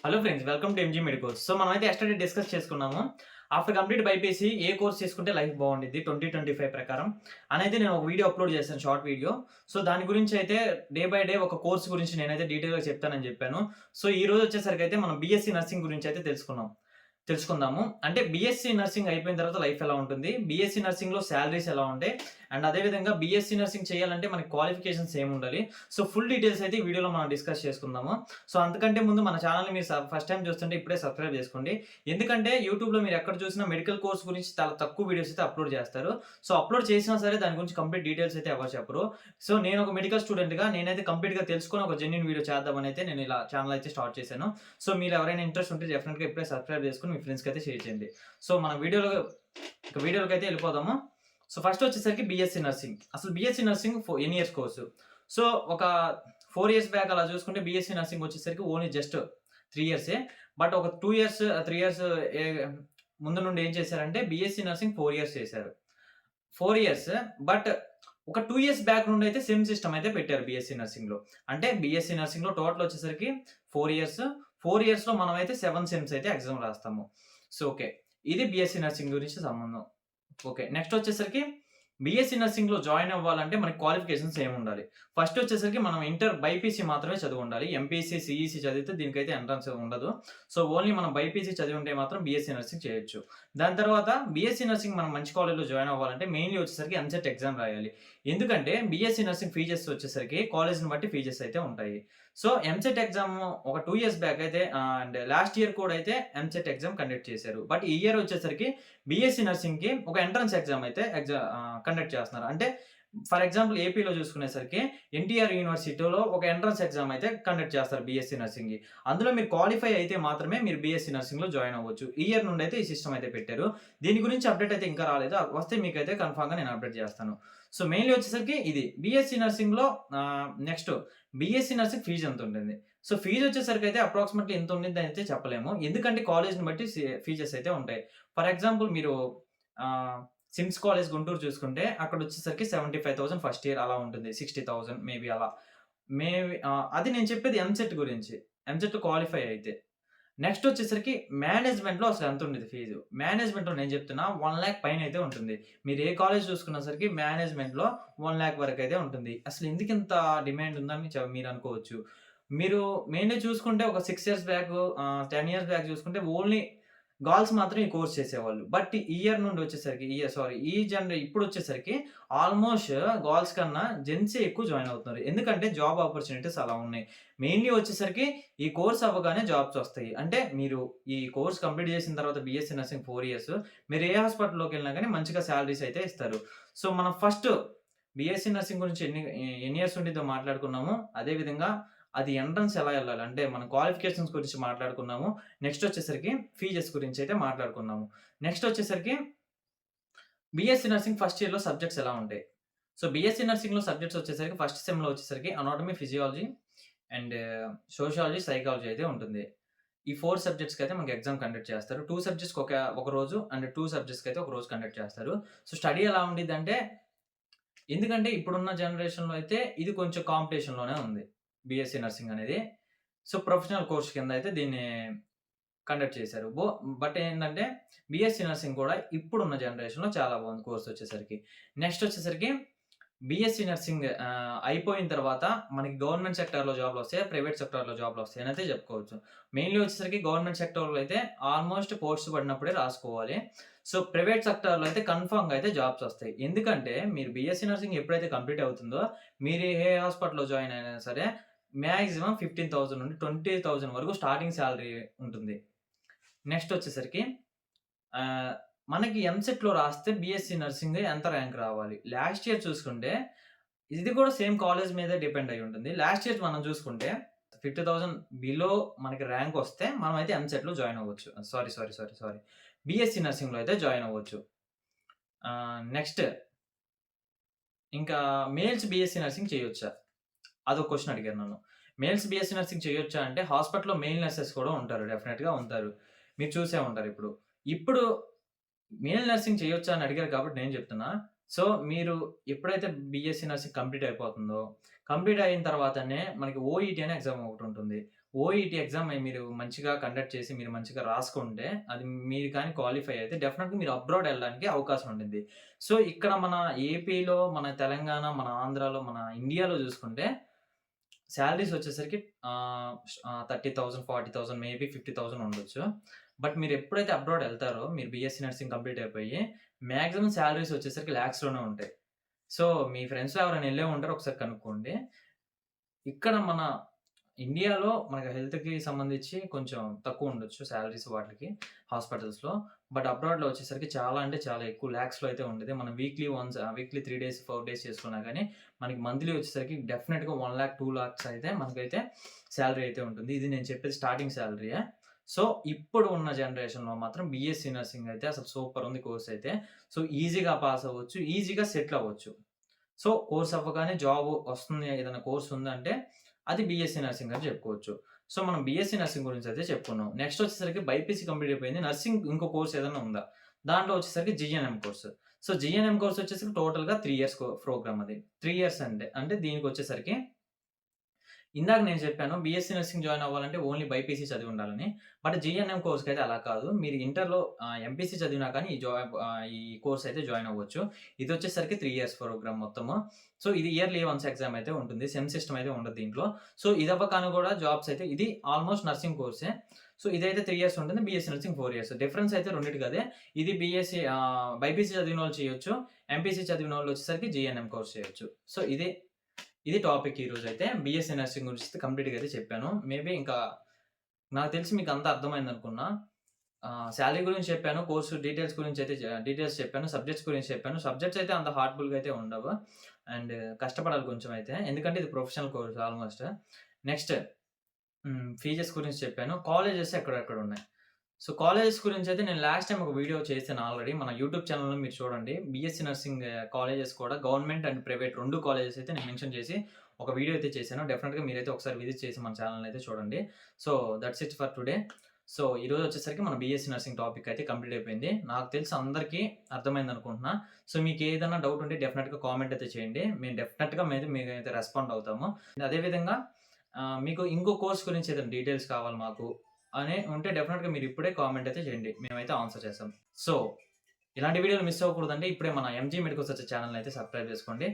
Hello friends, welcome to MG మెడికోర్స్. So మనమైతే yesterday discuss చేసుకున్నాము. After complete BiPC ఏ course చేసుకుంటే life బాగుండిద్ది 2025 ప్రకారం అనైతే నేను ఒక వీడియో అప్లోడ్ చేశాను, షార్ట్ వీడియో. సో దాని గురించి అయితే డే బై డే ఒక కోర్స్ గురించి నేనైతే డీటెయిల్‌గా చెప్తానని చెప్పాను. సో ఈ రోజు వచ్చేసరికి అయితే మనం బీఎస్సీ నర్సింగ్ గురించి అయితే తెలుసుకుందాము. అంటే బీఎస్సీ నర్సింగ్ అయిపోయిన తర్వాత లైఫ్ ఎలా ఉంటుంది? బీఎస్సీ నర్సింగ్‌లో సాలరీస్ ఎలా ఉంటాయి? అండ్ అదే విధంగా బీఎస్సీ నర్సింగ్ చేయాలంటే మనకి క్వాలిఫికేషన్స్ ఏముండాలి? సో ఫుల్ డీటెయిల్స్ అయితే ఈ వీడియోలో మనం డిస్కస్ చేసుకుందాము. సో అంతకంటే ముందు మన ఛానెల్‌ని మీరు ఫస్ట్ టైమ్ చూస్తుంటే ఇప్పుడే సబ్స్క్రైబ్ చేసుకోండి. ఎందుకంటే యూట్యూబ్‌లో మీరు ఎక్కడ చూసినా మెడికల్ కోర్స్ గురించి చాలా తక్కువ వీడియోస్ అయితే అప్లోడ్ చేస్తారు. సో అప్లోడ్ చేసినా సరే దాని గురించి కంప్లీట్ డీటెయిల్స్ అయితే ఎవరు చెప్పరు. సో నేను ఒక మెడికల్ స్టూడెంట్‌గా నేనైతే కంప్లీట్‌గా తెలుసుకొని ఒక జెన్యూన్ వీడియో చేద్దామని అయితే నేను ఇలా ఛానెల్ అయితే స్టార్ట్ చేశాను. సో మీరు ఎవరైనా ఇంట్రెస్ట్ ఉంటే డెఫినెట్‌గా ఇప్పుడే సబ్స్క్రైబ్ చేసుకొని మీ ఫ్రెండ్స్‌కి అయితే షేర్ చేయండి. సో మన వీడియోలోకి అయితే వెళ్ళిపోదాము. సో ఫస్ట్ వచ్చేసరికి బీఎస్సీ నర్సింగ్. అసలు బీఎస్సీ నర్సింగ్ ఎన్ని ఇయర్స్ కోర్సు? సో ఒక 4 ఇయర్స్ బ్యాక్ అలా చూసుకుంటే బీఎస్సీ నర్సింగ్ వచ్చేసరికి ఓన్లీ జస్ట్ 3 ఇయర్సే. బట్ ఒక 2 ఇయర్స్, 3 ఇయర్స్ ఏ ముందు నుండి ఏం చేశారంటే బీఎస్సీ నర్సింగ్ 4 ఇయర్స్ చేశారు. 4 ఇయర్స్. బట్ ఒక 2 ఇయర్స్ బ్యాక్ నుండి అయితే సెమ్ సిస్టమ్ అయితే పెట్టారు బీఎస్సీ నర్సింగ్‌లో. అంటే బీఎస్సీ నర్సింగ్‌లో టోటల్ వచ్చేసరికి 4 ఇయర్స్. 4 ఇయర్స్‌లో మనమైతే 7 సెమ్స్ అయితే ఎగ్జామ్ రాస్తాము. So okay. ఇది బీఎస్సీ నర్సింగ్ గురించి సంబంధం. ఓకే. నెక్స్ట్ వచ్చేసరికి బీఎస్సీ నర్సింగ్‌లో జాయిన్ అవ్వాలంటే మనకి క్వాలిఫికేషన్స్ ఏముండాలి? ఫస్ట్ వచ్చేసరికి మనం ఇంటర్ బైపీసీ మాత్రమే చదివుండాలి. ఎంపీసీ, సీఈసీ చదివితే దీనికైతే ఎంట్రన్స్ ఉండదు. సో ఓన్లీ మనం బైపీసీ చదివి ఉంటే మాత్రం బీఎస్సీ నర్సింగ్ చేయొచ్చు. దాని తర్వాత బీఎస్సీ నర్సింగ్ మనం మంచి కాలేజ్‌లో జాయిన్ అవ్వాలంటే మెయిన్‌లీ వచ్చేసరికి ఎంసెట్ ఎగ్జామ్ రాయాలి. ఎందుకంటే బీఎస్సీ నర్సింగ్ ఫీజెస్ వచ్చేసరికి కాలేజ్‌ని బట్టి ఫీజెస్ అయితే ఉంటాయి. సో ఎంసెట్ ఎగ్జామ్ ఒక 2 ఇయర్స్ బ్యాక్ అయితే అండ్ లాస్ట్ ఇయర్ కూడా అయితే ఎంసెట్ ఎగ్జామ్ కండక్ట్ చేశారు. బట్ ఈ ఇయర్ వచ్చేసరికి బీఎస్సీ నర్సింగ్‌కి ఒక ఎంట్రన్స్ ఎగ్జామ్ అయితే కండక్ట్ చేస్తున్నారు. అంటే ఫర్ ఎగ్జాంపుల్ ఏపీలో చూసుకునేసరికి ఎన్టీఆర్ యూనివర్సిటీలో ఒక ఎంట్రన్స్ ఎగ్జామ్ అయితే కండక్ట్ చేస్తారు బీఎస్సీ నర్సింగ్‌కి. అందులో మీరు క్వాలిఫై అయితే మాత్రమే మీరు బీఎస్సీ నర్సింగ్‌లో జాయిన్ అవ్వచ్చు. ఈ ఇయర్ నుండి అయితే ఈ సిస్టమ్ అయితే పెట్టారు. దీని గురించి అప్డేట్ అయితే ఇంకా రాలేదు. వస్తే మీకైతే కన్ఫర్మ్‌గా నేను అప్డేట్ చేస్తాను. సో మెయిన్‌లీ వచ్చేసరికి ఇది బీఎస్సీ నర్సింగ్‌లో నెక్స్ట్ బీఎస్సీ నర్సింగ్ ఫీజు ఎంత ఉంటుంది? సో ఫీజు వచ్చేసరికి అయితే అప్రాక్సిమేట్‌లీ ఎంత ఉండిద్దని అయితే చెప్పలేము. ఎందుకంటే కాలేజ్‌ని బట్టి ఫీజెస్ అయితే ఉంటాయి. ఫర్ ఎగ్జాంపుల్ మీరు ఆహ్, సిమ్స్ కాలేజ్ గుంటూరు చూసుకుంటే అక్కడొచ్చేసరికి 75,000 ఫస్ట్ ఇయర్ అలా ఉంటుంది. 60,000 మేబీ అలా. అది నేను చెప్పేది ఎంసెట్ గురించి. ఎంసెట్ క్వాలిఫై అయితే. నెక్స్ట్ వచ్చేసరికి మేనేజ్‌మెంట్‌లో అసలు ఎంత ఉండిద్ది ఫీజు? మేనేజ్‌మెంట్‌లో నేను చెప్తున్నా 1,00,000 పైనైతే ఉంటుంది. మీరు ఏ కాలేజ్ చూసుకున్నా సరికి మేనేజ్‌మెంట్‌లో 1,00,000 వరకైతే ఉంటుంది. అసలు ఎందుకింత డిమాండ్ ఉందని మీరు అనుకోవచ్చు. మీరు మెయిన్‌లీ చూసుకుంటే ఒక 6 ఇయర్స్ బ్యాక్ 10 ఇయర్స్ బ్యాక్ చూసుకుంటే ఓన్లీ గర్ల్స్ మాత్రం ఈ కోర్స్ చేసేవాళ్ళు. బట్ ఈ ఇయర్ నుండి వచ్చేసరికి ఇప్పుడొచ్చేసరికి ఆల్‌మోస్ట్ గర్ల్స్ కన్నా జెంట్సే ఎక్కువ జాయిన్ అవుతున్నారు. ఎందుకంటే జాబ్ ఆపర్చునిటీస్ అలా ఉన్నాయి. మెయిన్‌లీ వచ్చేసరికి ఈ కోర్స్ అవ్వగానే జాబ్స్ వస్తాయి. అంటే మీరు ఈ కోర్స్ కంప్లీట్ చేసిన తర్వాత బీఎస్సీ నర్సింగ్ 4 ఇయర్స్ మీరు ఏ హాస్పిటల్‌లోకెళ్ళినా గాని మంచిగా సాలరీస్ అయితే ఇస్తారు. సో మనం ఫస్ట్ బీఎస్సీ నర్సింగ్ గురించి ఎన్ని ఇయర్స్ ఉండిద్దో మాట్లాడుకున్నాము. అదే విధంగా అది ఎంట్రన్స్ ఎలా ఎళ్ళాలి? అంటే మన క్వాలిఫికేషన్స్ గురించి మాట్లాడుకున్నాము. నెక్స్ట్ వచ్చేసరికి ఫీజెస్ గురించి అయితే మాట్లాడుకున్నాము. నెక్స్ట్ వచ్చేసరికి బీఎస్సీ నర్సింగ్ ఫస్ట్ ఇయర్‌లో సబ్జెక్ట్స్ ఎలా ఉంటాయి? సో బీఎస్సీ నర్సింగ్‌లో సబ్జెక్ట్స్ వచ్చేసరికి ఫస్ట్ సెమ్‌లో వచ్చేసరికి anatomy, physiology and sociology, psychology అయితే ఉంటుంది. ఈ 4 సబ్జెక్ట్స్‌కి అయితే మనకి ఎగ్జామ్ కండక్ట్ చేస్తారు. 2 సబ్జెక్ట్స్‌కి ఒక రోజు అండ్ 2 సబ్జెక్ట్స్‌కి అయితే ఒక రోజు కండక్ట్ చేస్తారు. సో స్టడీ ఎలా ఉండిద్దంటే ఎందుకంటే ఇప్పుడున్న జనరేషన్‌లో అయితే ఇది కొంచెం కాంపిటీషన్‌లోనే ఉంది. బీఎస్సీ నర్సింగ్ అనేది. సో ప్రొఫెషనల్ కోర్స్ కింద అయితే దీన్ని కండక్ట్ చేశారు. బట్ ఏంటంటే బీఎస్సీ నర్సింగ్ కూడా ఇప్పుడున్న జనరేషన్‌లో చాలా బాగుంది కోర్స్ వచ్చేసరికి. నెక్స్ట్ వచ్చేసరికి బీఎస్సీ నర్సింగ్ అయిపోయిన తర్వాత మనకి గవర్నమెంట్ సెక్టార్‌లో జాబ్‌లొస్తాయా? ప్రైవేట్ సెక్టార్‌లో జాబ్‌లొస్తాయా? అనైతే చెప్పుకోవచ్చు. మెయిన్‌లీ వచ్చేసరికి గవర్నమెంట్ సెక్టార్‌లో అయితే ఆల్‌మోస్ట్ పోస్ట్స్ పడినప్పుడే రాసుకోవాలి. సో ప్రైవేట్ సెక్టార్‌లో అయితే కన్ఫర్మ్‌గా అయితే జాబ్స్ వస్తాయి. ఎందుకంటే మీరు బీఎస్సీ నర్సింగ్ ఎప్పుడైతే కంప్లీట్ అవుతుందో మీరు ఏ హాస్పిటల్‌లో జాయిన్ అయినా సరే మాక్సిమం 15,000 నుండి 20,000 వరకు స్టార్టింగ్ సాలరీ ఉంటుంది. నెక్స్ట్ వచ్చేసరికి ఆహ్, మనకి ఎంసెట్‌లో రాస్తే బీఎస్సీ నర్సింగ్ ఎంత ర్యాంక్ రావాలి? లాస్ట్ ఇయర్ చూసుకుంటే ఇది కూడా సేమ్ కాలేజ్ మీదే డిపెండ్ అయ్యి ఉంటుంది. లాస్ట్ ఇయర్ మనం చూసుకుంటే 50,000 బిలో మనకి ర్యాంక్ వస్తే మనమైతే ఎంసెట్‌లో జాయిన్ అవ్వచ్చు. సారీ. బీఎస్సీ నర్సింగ్‌లో అయితే జాయిన్ అవ్వచ్చు. నెక్స్ట్ ఇంకా మేల్స్ బీఎస్సీ నర్సింగ్ చేయొచ్చా? అదొక క్వెషన్ అడిగారు నన్ను. మేల్స్ బీఎస్సీ నర్సింగ్ చేయొచ్చా అంటే హాస్పిటల్‌లో మేల్ నర్సెస్ కూడా ఉంటారు. డెఫినెట్‌గా ఉంటారు. మీరు చూసే ఉంటారు ఇప్పుడు. ఇప్పుడు మేల్ నర్సింగ్ చేయొచ్చా అని అడిగారు కాబట్టి నేను చెప్తున్నా. సో, మీరు ఎప్పుడైతే బీఎస్సీ నర్సింగ్ కంప్లీట్ అయిపోతుందో, కంప్లీట్ అయిన తర్వాతనే మనకి ఓఈటీ అనే ఎగ్జామ్ ఒకటుంటుంది. ఓఈటీ ఎగ్జామ్ మీరు మంచిగా కండక్ట్ చేసి, మీరు మంచిగా రాసుకుంటే, అది మీరు కానీ క్వాలిఫై అయితే డెఫినెట్‌గా మీరు అబ్రాడ్ ఎళ్ళడానికి అవకాశం ఉండిద్ది. సో, ఇక్కడ మన ఏపీలో, మన తెలంగాణ, మన ఆంధ్రాలో, మన ఇండియాలో చూసుకుంటే సాలరీస్ వచ్చేసరికి 30,000, 40,000 మేబీ 50,000 ఉండొచ్చు. బట్ మీరు ఎప్పుడైతే అబ్రాడ్ ఎళ్తారో, మీరు బీఎస్సీ నర్సింగ్ కంప్లీట్ అయిపోయి, మాక్సిమం సాలరీస్ వచ్చేసరికి లాక్స్‌లోనే ఉంటాయి. సో, మీ ఫ్రెండ్స్‌లో ఎవరైనా ఎళ్ళే ఉంటారో ఒకసారి కనుక్కోండి. ఇక్కడ మన ఇండియాలో మనకు హెల్త్‌కి సంబంధించి కొంచెం తక్కువుండొచ్చు సాలరీస్ వాటిలికి హాస్పిటల్స్‌లో. బట్ అబ్రాడ్‌లో వచ్చేసరికి చాలా అంటే చాలా ఎక్కువ లాక్స్‌లో అయితే ఉంటది. మనం weekly once weekly 3 days, 4 days చేసుకున్నా గానీ, మనకి మంత్లీ వచ్చేసరికి డెఫినిట్‌గా 1,00,000, 2,00,000 అయితే మనకైతే సాలరీ అయితే ఉంటుంది. ఇది నేను చెప్పేది స్టార్టింగ్ సాలరీయే. సో, ఇప్పుడు ఉన్న జనరేషన్‌లో మాత్రం బీఎస్సీ నర్సింగ్ అయితే అసలు సూపర్ ఉంది కోర్స్ అయితే. సో, ఈజీగా పాస్ అవ్వచ్చు. ఈజీగా సెటిల్ అవ్వచ్చు. సో, కోర్స్ అవ్వగానే జాబ్ వస్తుంది, ఏదైనా కోర్స్ ఉందంటే అది బీఎస్సీ నర్సింగ్ అని చెప్పుకోవచ్చు. సో, మనం బీఎస్సీ నర్సింగ్ గురించి అయితే చెప్పుకున్నాం. నెక్స్ట్ వచ్చేసరికి బైపీసీ కంప్లీట్ అయిపోయింది. నర్సింగ్ ఇంకో కోర్స్ ఏదైనా ఉందా? దాంట్లో వచ్చేసరికి GNM course. So, GNM course వచ్చేసరికి టోటల్‌గా 3 ఇయర్స్ ప్రోగ్రామ్ అది. 3 ఇయర్స్ అంటే దీనికొచ్చేసరికి ఇందాక నేను చెప్పాను బీఎస్సీ నర్సింగ్ జాయిన్ అవ్వాలంటే ఓన్లీ బైపీసీ చదివి ఉండాలని. బట్ జీఎన్ఎం కోర్స్‌కైతే అలా కాదు. మీరు ఇంటర్‌లో ఎంపీసీ చదివినా కానీ ఈ కోర్స్ అయితే జాయిన్ అవ్వచ్చు. ఇదొచ్చేసరికి 3 ఇయర్స్ ప్రోగ్రామ్ మొత్తము. సో, ఇది ఇయర్లీ వన్స్ ఎగ్జామ్ అయితే ఉంటుంది. సెమ్ సిస్టమ్ అయితే ఉండదు దీంట్లో. సో, ఇదవ్వగానే కూడా జాబ్స్ అయితే ఇది ఆల్‌మోస్ట్ నర్సింగ్ కోర్సే. సో, ఇదైతే 3 ఇయర్స్ ఉంటుంది. BSc nursing 4 years. డిఫరెన్స్ అయితే రెండిటికి అదే. ఇది బైపీసీ చదివినోళ్ళు చేయొచ్చు. ఎంపీసీ చదివినోళ్ళు వచ్చేసరికి జీఎన్ఎం కోర్స్ చేయొచ్చు. సో, ఇది టాపిక్ ఈరోజైతే. బీఎస్సీ నర్సింగ్ గురించి కంప్లీట్‌గా అయితే చెప్పాను. మేబీ ఇంకా నాకు తెలిసి మీకు అంతా అర్థమైందనుకున్నా. సాలరీ గురించి చెప్పాను. కోర్స్ డీటెయిల్స్ గురించి అయితే డీటెయిల్స్ చెప్పాను. సబ్జెక్ట్స్ గురించి చెప్పాను. సబ్జెక్ట్స్ అయితే అంత హార్ట్‌ఫుల్‌గా అయితే ఉండవు. అండ్ కష్టపడాలి కొంచెం అయితే. ఎందుకంటే ఇది professional course almost. Next fees గురించి చెప్పాను. కాలేజెస్ ఎక్కడెక్కడ ఉన్నాయి. సో, కాలేజెస్ గురించయితే నేను లాస్ట్ టైమ్ ఒక వీడియో చేశాను ఆల్రెడీ. మన యూట్యూబ్ ఛానెల్‌లో మీరు చూడండి. బీఎస్సీ నర్సింగ్ కాలేజెస్ కూడా గవర్నమెంట్ అండ్ ప్రైవేట్ 2 కాలేజెస్ అయితే నేను మెన్షన్ చేసి ఒక వీడియో అయితే చేశాను. డెఫినిట్‌గా మీరైతే ఒకసారి విజిట్ చేసి మన ఛానెల్‌ని అయితే చూడండి. So, that's it for today. So, ఈరోజు వచ్చేసరికి మన బీఎస్సీ నర్సింగ్ టాపిక్ అయితే కంప్లీట్ అయిపోయింది. నాకు తెలిసి అందరికీ అర్థమైందనుకుంటున్నా. సో, మీకేదన్నా డౌట్ ఉంటే డెఫినిట్‌గా కామెంట్ అయితే చేయండి. మేము డెఫినిట్‌గా మీకైతే రెస్పాండ్ అవుతాము. అదే విధంగా మీకు ఇంకో కోర్స్ గురించి ఏదైనా డీటెయిల్స్ కావాలి మాకు అని ఉంటే డెఫినిట్‌గా మీరు ఇప్పుడే కామెంట్ అయితే చేయండి. మేమైతే ఆన్సర్ చేస్తాం. సో, ఇలాంటి వీడియోలు మిస్ అవ్వకూడదంటే ఇప్పుడే మన ఎంజీ మెడికల్ సర్చ్ ఛానెల్‌ని అయితే సబ్స్క్రైబ్ చేసుకోండి.